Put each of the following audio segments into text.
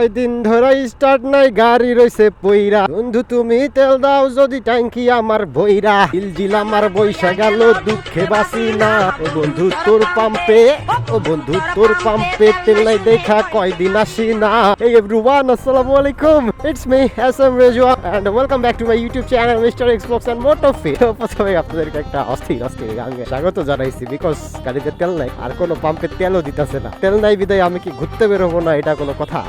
ওই দিন ধরে স্টার্ট নাই গাড়ি রইছে পইরা, বন্ধু তুমি তেল দাও যদি ট্যাঙ্কি আমার বইরা, ইলজিল আমার বইসা গেল দুঃখে বাসি না, ও বন্ধু তোর পাম্পে, ও বন্ধু তোর পাম্পে তেল নাই দেখা কয়দিন আসি না। Hey everyone, assalamu alaikum, it's me Hassan Rejwa and welcome back to my YouTube channel Mr. Xbox and Motofit. প্রথমে আপনাদেরকে একটা অস্থির গানে স্বাগত জানাইছি, বিকজ গাড়িতে তেল নাই আর কোনো পাম্পে তেলও দিতেছে না। তেল নাই বিদায় আমি কি ঘুরতে বেরোবো না, এটা কোনো কথা?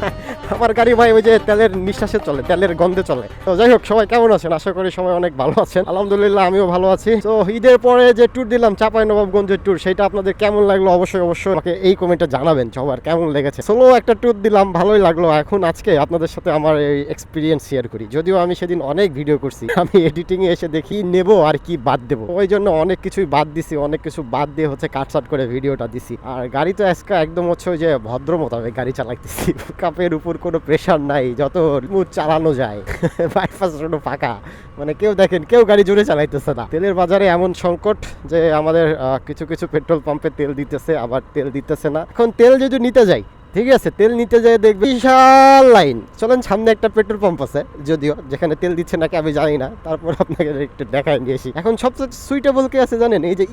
আমার গাড়ি ভাই ওই যে তেলের নিঃশ্বাসে চলে, তেলের গন্ধে চলে। তো যাই হোক, সবাই কেমন আছেন? আশা করি সবাই অনেক ভালো আছেন। আলহামদুলিল্লাহ আমিও ভালো আছি। তো ঈদের পরে যে ট্যুর দিলাম চাঁপাইনবাবগঞ্জের ট্যুর, সেটা আপনাদের কেমন লাগলো অবশ্যই আমাকে এই কমেন্টে জানাবেন সবার কেমন লেগেছে। সোলো একটা ট্যুর দিলাম, ভালোই লাগলো। এখন আজকে আপনাদের সাথে আমার এই এক্সপিরিয়েন্স শেয়ার করি। যদিও আমি সেদিন অনেক ভিডিও করছি, আমি এডিটিং এ এসে দেখি নেবো আর কি বাদ দেবো, ওই জন্য অনেক কিছুই বাদ দিছি, অনেক কিছু বাদ দিয়ে হচ্ছে কাটসাট করে ভিডিওটা দিছি। আর গাড়ি তো আজকে একদম হচ্ছে ওই যে ভদ্র মোতাবেক গাড়ি চালাইতেছি, কাপের উপর কোনো প্রেশার নাই, যত স্মুথ চালানো যায়। বাইপাস রোড ফাঁকা, মানে কেউ দেখেন কেউ গাড়ি জোরে চালাইতেছে না। তেলের বাজারে এমন সংকট যে আমাদের কিছু কিছু পেট্রোল পাম্পে তেল দিতেছে, আবার তেল দিতেছে না। এখন তেল যদি নিতে যাই, ঠিক আছে, তেল নিতে যায় দেখবে বিশাল লাইন। চলেন, সামনে একটা পেট্রোল পাম্প আছে, যদিও যেখানে তেল দিচ্ছে নাকি আমি জানি না, তারপর আপনাকে একটু দেখায় নিয়েছি। এখন সবচেয়ে সুইটেবল কে আছে জানেন? এই যে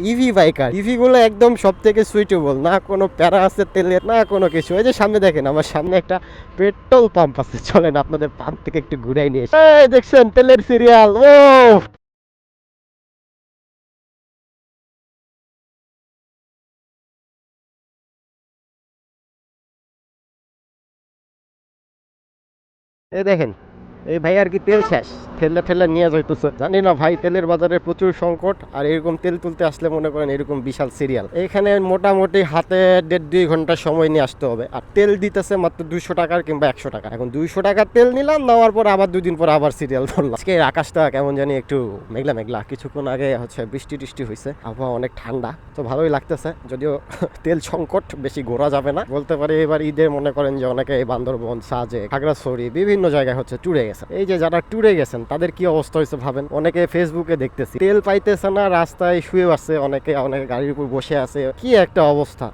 ইভি বাইকার, ইভি গুলা একদম সব থেকে সুইটেবল, না কোনো প্যারা আছে তেলের, না কোনো কিছু। এই যে সামনে দেখেন, আমার সামনে একটা পেট্রোল পাম্প আছে। চলেন আপনাদের পাম্প থেকে একটু ঘুরাই নিয়ে দেখছেন তেলের সিরিয়াল। ও এই দেখেন, এই ভাই আর কি তেল শেষ, ঠেলা নিয়ে যাইতেছে। জানি না ভাই, তেলের বাজারে প্রচুর সংকট। আর এরকম তেল তুলতে আসলে মনে করেন এরকম বিশাল সিরিয়াল। এখানে মোটামুটি হাতে 1.5-2 ঘন্টা সময় নিয়ে আসতে হবে। আর তেল দিতেছে মাত্র 200 টাকার কিংবা 100 টাকা। এখন 200 টাকার তেল নিলাম, নেওয়ার পর আবার 2 দিন পর আবার সিরিয়াল ধরলাম। আজকে আকাশটা কেমন জানি একটু মেঘলা, কিছুক্ষণ আগে হচ্ছে বৃষ্টি হয়েছে, আবহাওয়া অনেক ঠান্ডা, তো ভালোই লাগতেছে। যদিও তেল সংকট, বেশি ঘোরা যাবে না বলতে পারি। এবার ঈদের মনে করেন যে অনেকে বান্দরবন, সাজেক, খাগড়াছড়ি বিভিন্ন জায়গায় হচ্ছে ট্যুরে গেছে। এই যে যারা ট্যুরে গেছেন তাদের কি অবস্থা হয়েছে ভাবেন। অনেকে ফেসবুকে দেখতেছি তেল পাইতেছে না, রাস্তায় শুয়ে আছে, অনেকে গাড়ির উপর বসে আছে, কি একটা অবস্থা।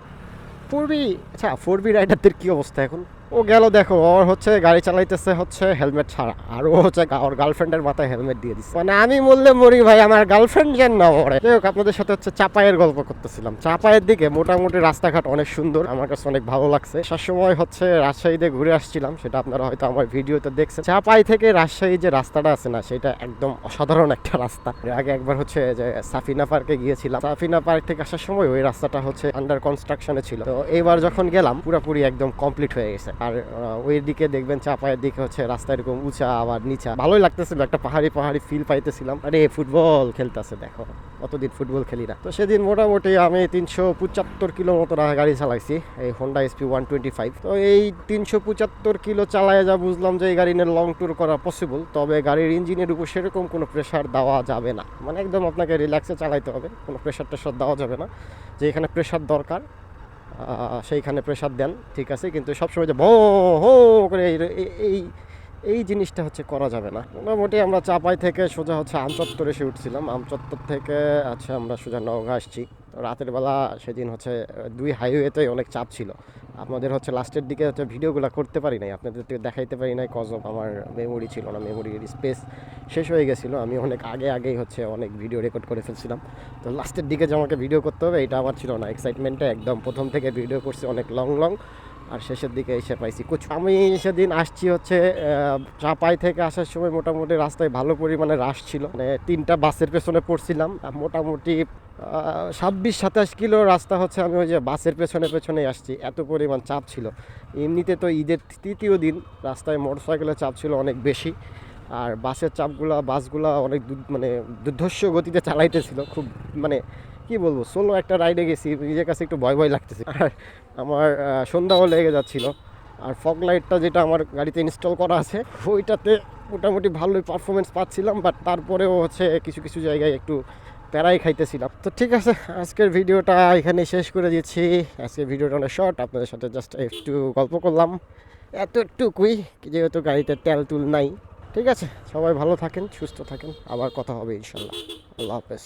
ফোর বি রাইডারদের কি অবস্থা এখন? ও গেল, দেখো, ওর হচ্ছে গাড়ি চালাইতেছে হচ্ছে হেলমেট ছাড়া, আর ও হচ্ছে ওর গার্লফ্রেন্ডের মাথায় হেলমেট দিয়ে দিচ্ছে। মানে আমি বললে মরি ভাই, আমার গার্লফ্রেন্ড যেন না মরে। যাই হোক, আপনাদের সাথে হচ্ছে চাপাইয়ের গল্প করতেছিলাম। চাপাইয়ের দিকে মোটামুটি রাস্তাঘাট অনেক সুন্দর, আমার কাছে অনেক ভালো লাগছে। সবসময় হচ্ছে রাজশাহীতে ঘুরে আসছিলাম, সেটা আপনারা হয়তো আমার ভিডিওতে দেখছেন। চাপাই থেকে রাজশাহী যে রাস্তাটা আছে না, সেটা একদম অসাধারণ একটা রাস্তা। আগে একবার হচ্ছে যে সাফিনা পার্কে গিয়েছিলাম, সাফিনা পার্ক থেকে আসার সময় ওই রাস্তাটা হচ্ছে আন্ডার কনস্ট্রাকশনে ছিল। তো এইবার যখন গেলাম পুরোপুরি একদম কমপ্লিট হয়ে গেছে। আর ওই দিকে দেখবেন চাপায়ের দিকে হচ্ছে রাস্তা এরকম উঁচা আবার নিচা, ভালোই লাগতেছিল, একটা পাহাড়ি ফিল পাইতেছিলাম। আরে ফুটবল খেলতেছে, দেখো অতদিন ফুটবল খেলি না। তো সেদিন মোটামুটি আমি 375 কিলো মতো গাড়ি চালাইছি, এই হোন্ডা এসপি 125। তো এই 375 কিলো চালায় যা বুঝলাম যে এই গাড়ি নিয়ে লং ট্যুর করা পসিবল, তবে গাড়ির ইঞ্জিনের উপর সেরকম কোনো প্রেশার দেওয়া যাবে না। মানে একদম আপনাকে রিল্যাক্সে চালাইতে হবে, কোনো প্রেশার দেওয়া যাবে না। যে এখানে প্রেশার দরকার সেইখানে প্রেশার দেন, ঠিক আছে, কিন্তু সবসময় যে হো করে এই এই জিনিসটা হচ্ছে করা যাবে না। মোটামুটি আমরা চাপাই থেকে সোজা হচ্ছে আমচত্বর এসে উঠছিলাম। আমচত্বর থেকে আচ্ছা আমরা সোজা নওগাঁ আসছি। রাতের বেলা সেদিন হচ্ছে 2 হাইওয়েতেই অনেক চাপ ছিল। আমাদের হচ্ছে লাস্টের দিকে হচ্ছে ভিডিওগুলো করতে পারি নাই, আপনাদের দেখাইতে পারি নাই, কজ অফ আমার মেমোরি ছিল না, মেমোরির স্পেস শেষ হয়ে গেছিলো। আমি অনেক আগেই হচ্ছে অনেক ভিডিও রেকর্ড করে ফেলছিলাম। তো লাস্টের দিকে যে আমাকে ভিডিও করতে হবে, এটা আমার ছিল না। এক্সাইটমেন্টে একদম প্রথম থেকে ভিডিও করছি অনেক লং, আর শেষের দিকে এসে পাইছি কুচু। আমি সেদিন আসছি হচ্ছে চাপাই থেকে আসার সময় মোটামুটি রাস্তায় ভালো পরিমাণে রাশ ছিল, মানে 3টা বাসের পেছনে পড়ছিলাম। মোটামুটি 26-27 কিলো রাস্তা হচ্ছে আমি ওই যে বাসের পেছনে আসছি, এত পরিমাণ চাপ ছিল। এমনিতে তো ঈদের 3য় দিন রাস্তায় মোটরসাইকেলের চাপ ছিল অনেক বেশি, আর বাসের বাসগুলা অনেক মানে দুর্ধর্ষ গতিতে চালাইতেছিল। খুব মানে কি বলবো, সোলো একটা রাইডে গেছি, নিজের কাছে একটু ভয় লাগতেছে। আর আমার সন্ধ্যাও লেগে যাচ্ছিল। আর ফগ লাইটটা যেটা আমার গাড়িতে ইনস্টল করা আছে, ওইটাতে মোটামুটি ভালোই পারফরমেন্স পাচ্ছিলাম, বাট তারপরেও হচ্ছে কিছু জায়গায় একটু প্যারাই খাইতেছিলাম। তো ঠিক আছে, আজকের ভিডিওটা এখানে শেষ করে দিচ্ছি। আজকের ভিডিওটা অনেক শর্ট, আপনাদের সাথে জাস্ট একটু গল্প করলাম, এতটুকুই, যেহেতু গাড়িতে তেল নাই। ঠিক আছে, সবাই ভালো থাকেন, সুস্থ থাকেন, আবার কথা হবে ইনশাল্লাহ। আল্লাহ হাফেজ।